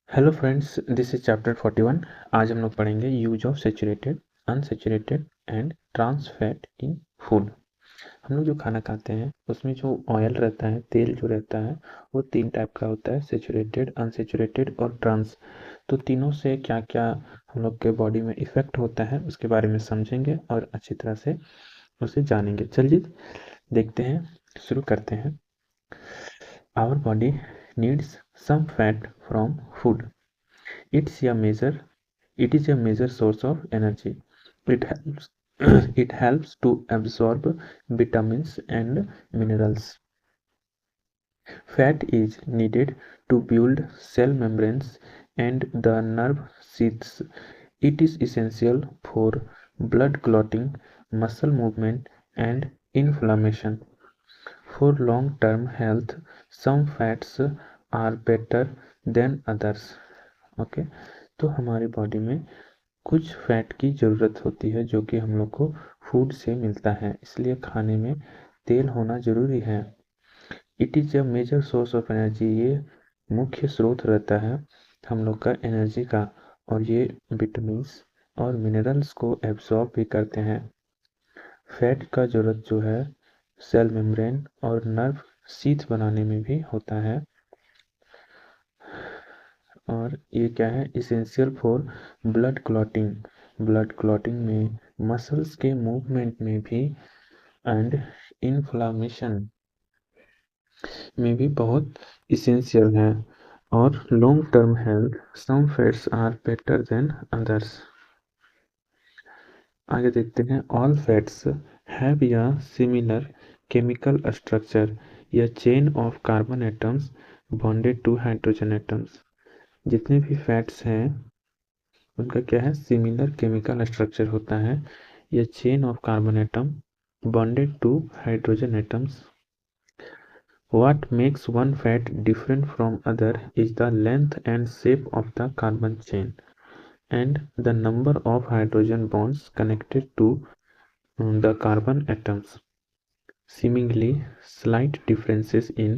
Hello friends, this is chapter 41। आज हम लोग पढ़ेंगे use of saturated, unsaturated and trans fat in food. हम लोग जो खाना खाते हैं उसमें जो ऑयल रहता है, तेल जो रहता है, वो तीन टाइप का होता है: सेचुरेटेड, अनसेचुरेटेड और ट्रांस। तो तीनों से क्या क्या हम लोग के बॉडी में इफेक्ट होता है उसके बारे में समझेंगे और अच्छी तरह से उसे जानेंगे। चलिए देखते हैं, शुरू करते हैं। Our body needs some fat from food. It's a major it is a major source of energy. It helps it helps to absorb vitamins and minerals. Fat is needed to build cell membranes and the nerve sheaths. It is essential for blood clotting, muscle movement, and inflammation. For long-term health, some fats are better than others. Okay, तो हमारी body में कुछ fat की ज़रूरत होती है जो कि हम लोग को फूड से मिलता है, इसलिए खाने में तेल होना ज़रूरी है। It is a major source of energy, ये मुख्य स्रोत रहता है हम लोग का एनर्जी का, और ये विटामिन्स और मिनरल्स को एब्जॉर्ब भी करते हैं। फैट का ज़रूरत जो है सेल मेम्ब्रेन और नर्व शीथ बनाने में भी होता है, और ये क्या है, essential for blood clotting. Blood clotting में, मसल्स के मूवमेंट में भी, एंड इन्फ्लामेशन में भी बहुत इसेंशियल है। और long term health, some fats are better than others. आगे देखते हैं, ऑल फैट्स हैव या सिमिलर केमिकल स्ट्रक्चर या chain of carbon atoms bonded to hydrogen atoms. जितने भी फैट्स हैं उनका क्या है, सिमिलर केमिकल स्ट्रक्चर होता है या chain of carbon atom bonded to hydrogen atoms. What makes one fat different from other is the length and shape of the carbon chain and the number of hydrogen bonds connected to the carbon atoms. Seemingly slight differences in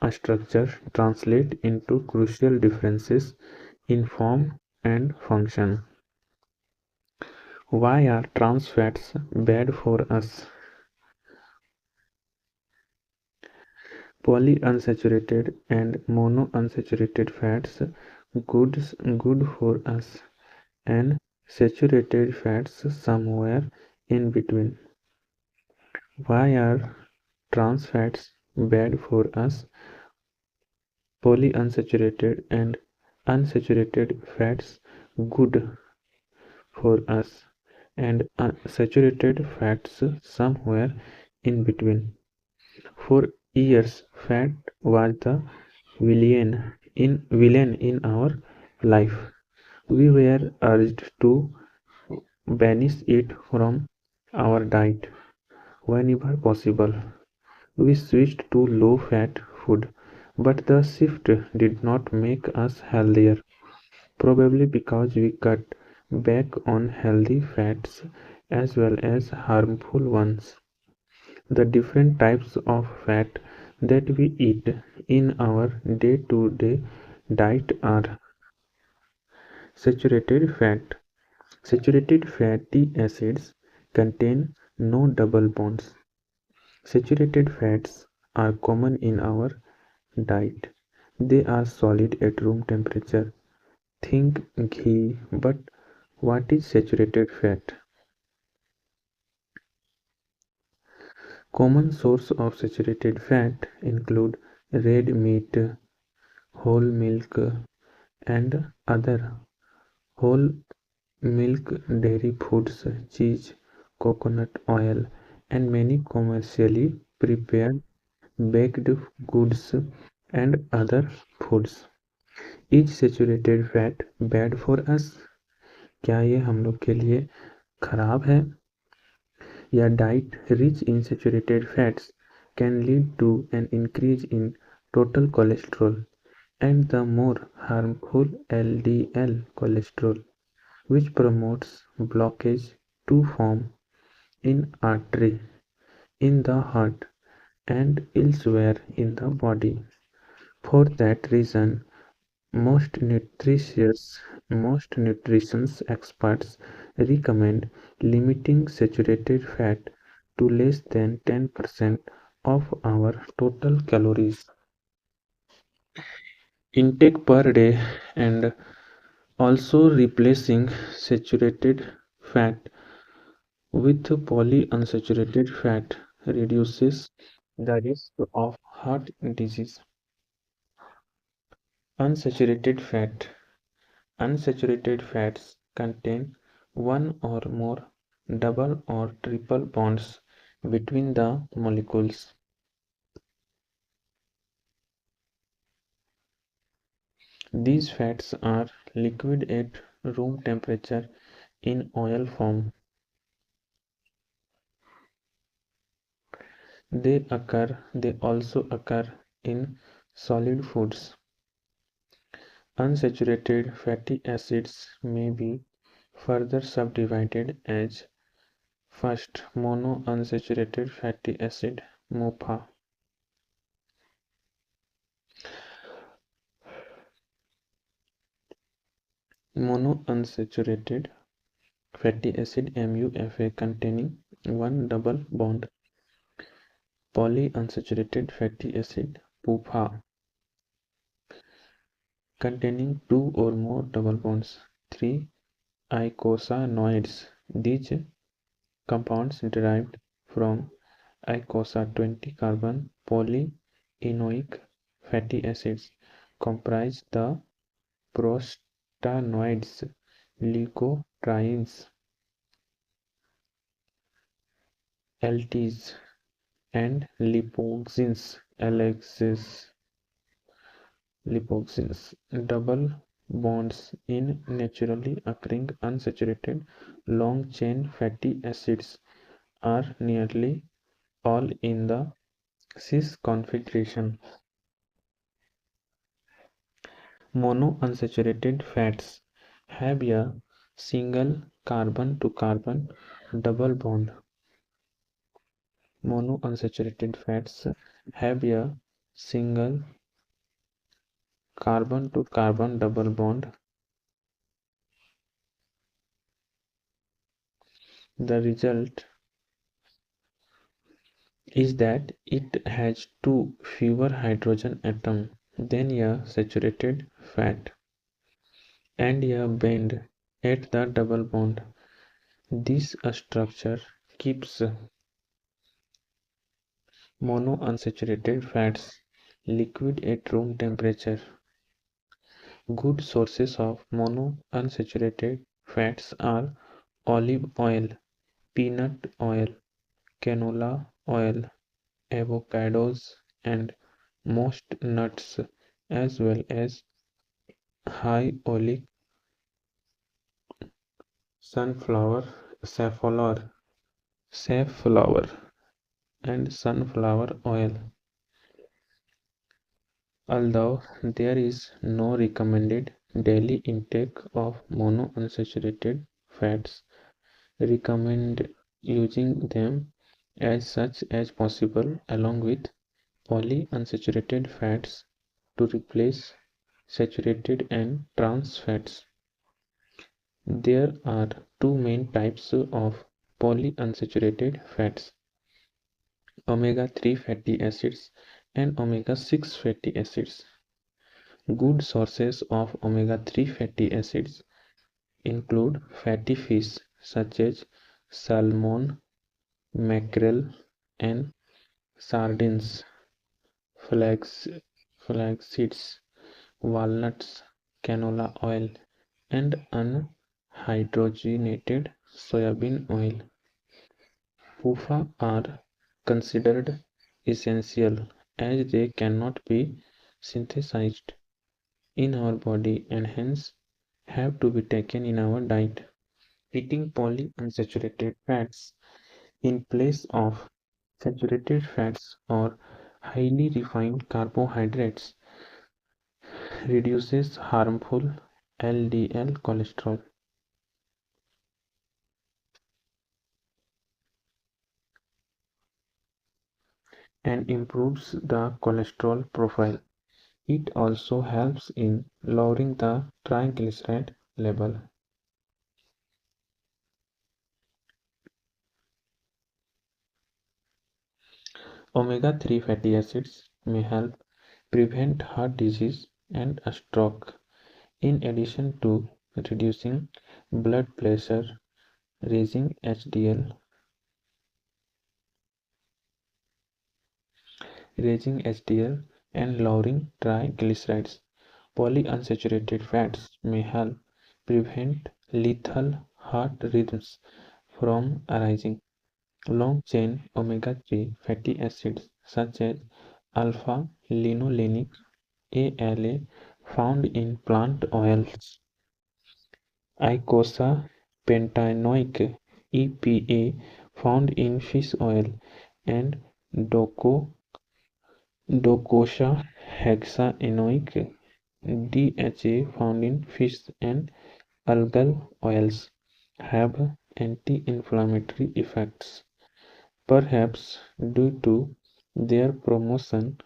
a structure translate into crucial differences in form and function. Why are trans fats bad for us? Polyunsaturated and monounsaturated fats good for us, and saturated fats somewhere in between. Why are trans fats bad for us? Polyunsaturated and unsaturated fats good for us, and saturated fats somewhere in between. For years, fat was the villain in our life. We were urged to banish it from our diet whenever possible. We switched to low-fat food, but the shift did not make us healthier, probably because we cut back on healthy fats as well as harmful ones. The different types of fat that we eat in our day-to-day diet are: saturated fat. Saturated fatty acids contain no double bonds. Saturated fats are common in our diet. They are solid at room temperature. Think ghee, but what is saturated fat? Common sources of saturated fat include red meat, whole milk, and other whole milk dairy foods, cheese, coconut oil, and many commercially prepared baked goods and other foods. Is saturated fat bad for us? क्या ये हम लोग के लिए खराब है? या diet rich in saturated fats can lead to an increase in total cholesterol and the more harmful LDL cholesterol, which promotes blockage to form in artery, in the heart, and elsewhere in the body. For that reason, Most nutritious most nutrition experts recommend limiting saturated fat to less than 10% of our total calories intake per day, and also replacing saturated fat with polyunsaturated fat reduces the risk of heart disease. Unsaturated fat. Unsaturated fats contain one or more double or triple bonds between the molecules. These fats are liquid at room temperature in oil form. They also occur in solid foods. Unsaturated fatty acids may be further subdivided as first monounsaturated fatty acid (MOFA). Monounsaturated fatty acid (MUFA) containing one double bond. Polyunsaturated fatty acid (PUFA) containing two or more double bonds. 3. Eicosanoids. These compounds derived from eicosa 20-carbon polyenoic fatty acids comprise the prostanoids, leukotrienes, LTs, and lipoxins, LXs. Lipoxins. Double bonds in naturally occurring unsaturated long-chain fatty acids are nearly all in the cis configuration. Monounsaturated fats have a single carbon-to-carbon double bond. Monounsaturated fats have a single carbon-to-carbon double bond. The result is that it has two fewer hydrogen atoms than a saturated fat and a bend at the double bond. This structure keeps monounsaturated fats liquid at room temperature. Good sources of monounsaturated fats are olive oil, peanut oil, canola oil, avocados, and most nuts, as well as high oleic sunflower, safflower, and sunflower oil. Although there is no recommended daily intake of monounsaturated fats, recommend using them as such as possible along with polyunsaturated fats to replace saturated and trans fats. There are two main types of polyunsaturated fats: omega-3 fatty acids and omega-6 fatty acids. Good sources of omega-3 fatty acids include fatty fish such as salmon, mackerel, and sardines, flax, flax seeds, walnuts, canola oil, and unhydrogenated soybean oil. PUFA are considered essential as they cannot be synthesized in our body and hence have to be taken in our diet. Eating polyunsaturated fats in place of saturated fats or highly refined carbohydrates reduces harmful LDL cholesterol and improves the cholesterol profile. It also helps in lowering the triglyceride level. Omega-3 fatty acids may help prevent heart disease and a stroke, in addition to reducing blood pressure, raising HDL and lowering triglycerides. Polyunsaturated fats may help prevent lethal heart rhythms from arising. Long-chain omega-3 fatty acids such as alpha-linolenic (ALA) found in plant oils, icosapentaenoic (EPA) found in fish oil, and docosahexaenoic (DHA) found in fish and algal oils, have anti-inflammatory effects, perhaps due to their promotion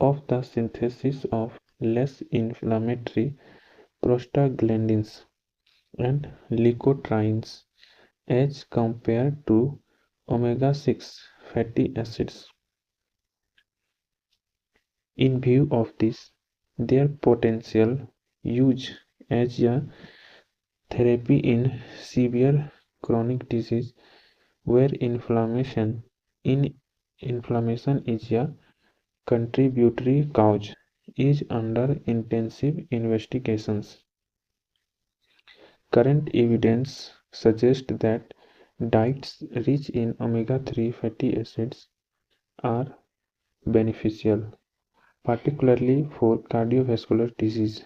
of the synthesis of less inflammatory prostaglandins and leukotrienes as compared to omega-6 fatty acids. In view of this, their potential use as a therapy in severe chronic disease where in inflammation is a contributory cause is under intensive investigations. Current evidence suggests that diets rich in omega-3 fatty acids are beneficial, particularly for cardiovascular disease,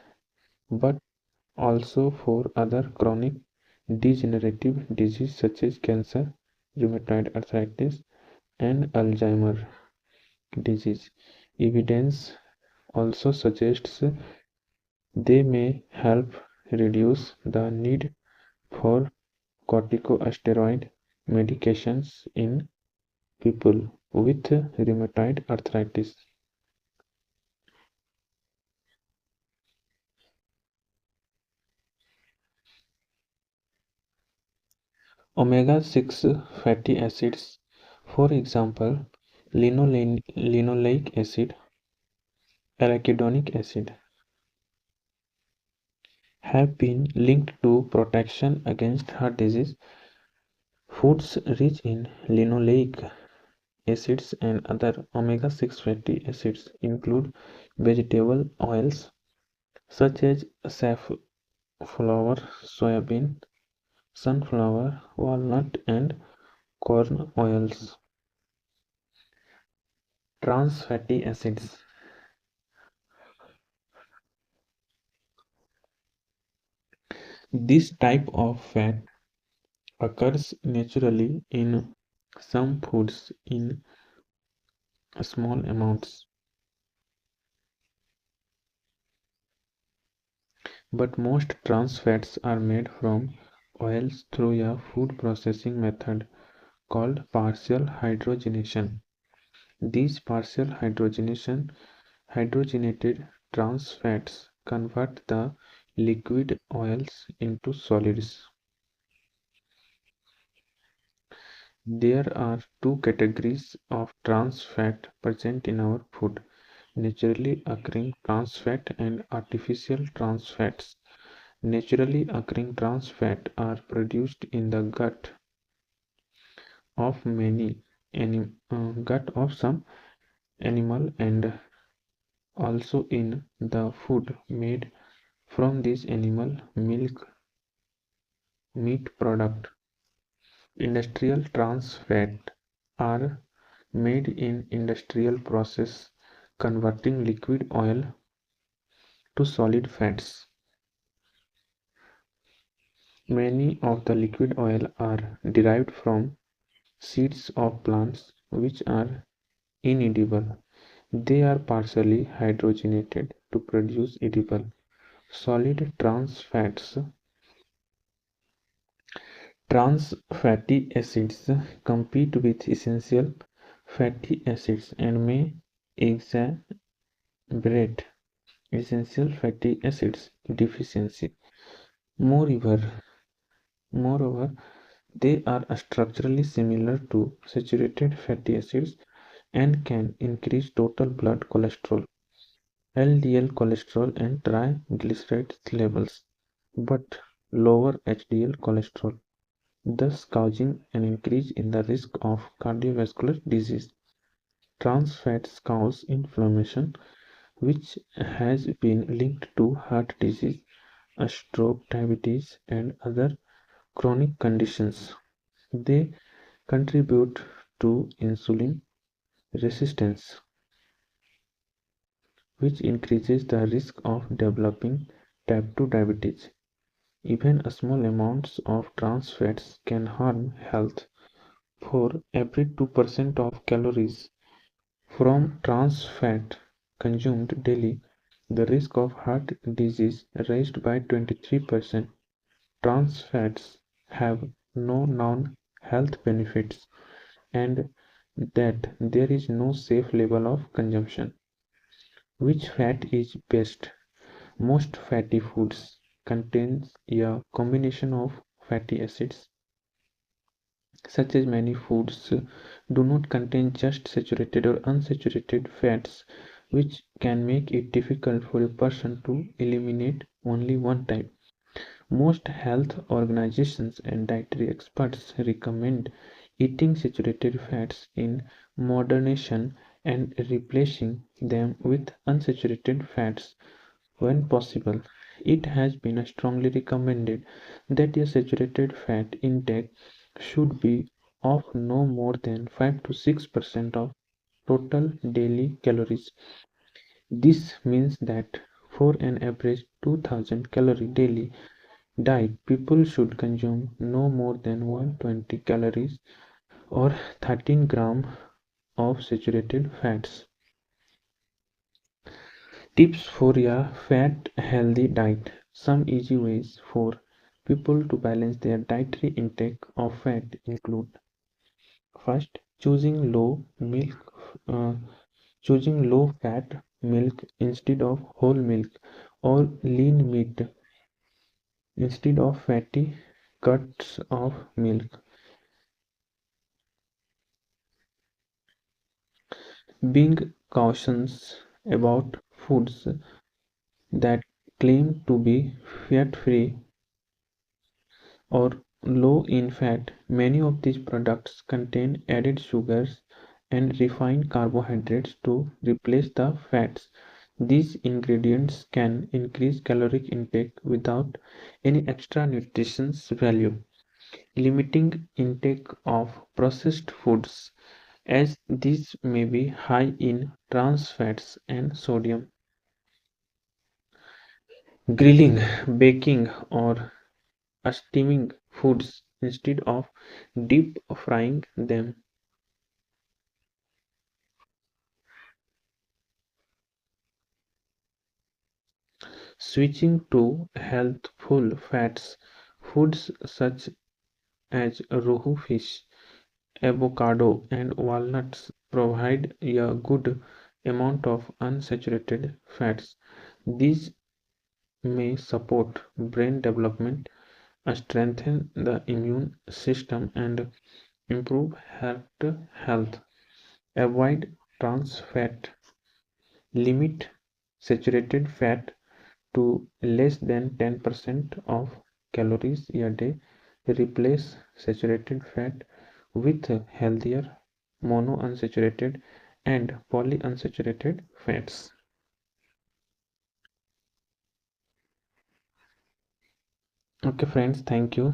but also for other chronic degenerative diseases such as cancer, rheumatoid arthritis, and Alzheimer's disease. Evidence also suggests they may help reduce the need for corticosteroid medications in people with rheumatoid arthritis. Omega-6 fatty acids, for example, linoleic acid, arachidonic acid, have been linked to protection against heart disease. Foods rich in linoleic acids and other omega-6 fatty acids include vegetable oils such as safflower, soybean, sunflower, walnut, and corn oils. Trans fatty acids. This type of fat occurs naturally in some foods in small amounts, but most trans fats are made from oils through a food processing method called partial hydrogenation. These partial hydrogenated trans fats convert the liquid oils into solids. There are two categories of trans fat present in our food: naturally occurring trans fat and artificial trans fats. Naturally occurring trans fat are produced in the of many gut of some animal and also in the food made from this animal milk meat product. Industrial trans fat are made in industrial process converting liquid oil to solid fats. Many of the liquid oil are derived from seeds of plants which are inedible. They are partially hydrogenated to produce edible solid trans fats. Trans fatty acids compete with essential fatty acids and may exacerbate essential fatty acids deficiency. Moreover, they are structurally similar to saturated fatty acids and can increase total blood cholesterol, LDL cholesterol, and triglyceride levels, but lower HDL cholesterol, thus causing an increase in the risk of cardiovascular disease. Trans fats cause inflammation, which has been linked to heart disease, a stroke, diabetes, and other chronic conditions. They contribute to insulin resistance, which increases the risk of developing type 2 diabetes. Even small amounts of trans fats can harm health. For every 2% of calories from trans fat consumed daily, the risk of heart disease raised by 23%. Trans fats have no known health benefits, and that there is no safe level of consumption. Which fat is best? Most fatty foods contains a combination of fatty acids, such as many foods do not contain just saturated or unsaturated fats, which can make it difficult for a person to eliminate only one type. Most health organizations and dietary experts recommend eating saturated fats in moderation and replacing them with unsaturated fats when possible. It has been strongly recommended that a saturated fat intake should be of no more than 5 to 6% of total daily calories. This means that for an average 2000 calorie daily diet, people should consume no more than 120 calories or 13 grams of saturated fats. Tips for a fat healthy diet. Some easy ways for people to balance their dietary intake of fat include: first, uh, choosing low fat milk instead of whole milk, or lean meat instead of fatty cuts of milk. Being cautious about foods that claim to be fat free or low in fat. Many of these products contain added sugars and refined carbohydrates to replace the fats. These ingredients can increase caloric intake without any extra nutrition value. Limiting intake of processed foods, as these may be high in trans fats and sodium. Grilling, baking, or steaming foods instead of deep frying them. Switching to healthful fats, foods such as rohu fish, avocado, and walnuts provide a good amount of unsaturated fats. These may support brain development, strengthen the immune system, and improve heart health. Avoid trans fat. Limit saturated fat to less than 10% of calories a day. Replace saturated fat with healthier monounsaturated and polyunsaturated fats. Okay friends, thank you.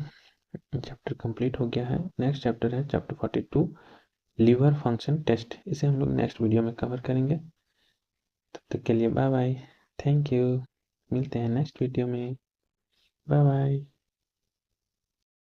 Chapter complete हो गया है। Next chapter है chapter 42, liver function test. इसे हम लोग next video में cover करेंगे। तब तक के लिए बाय बाय, थैंक यू। मिलते हैं नेक्स्ट वीडियो में। Bye bye.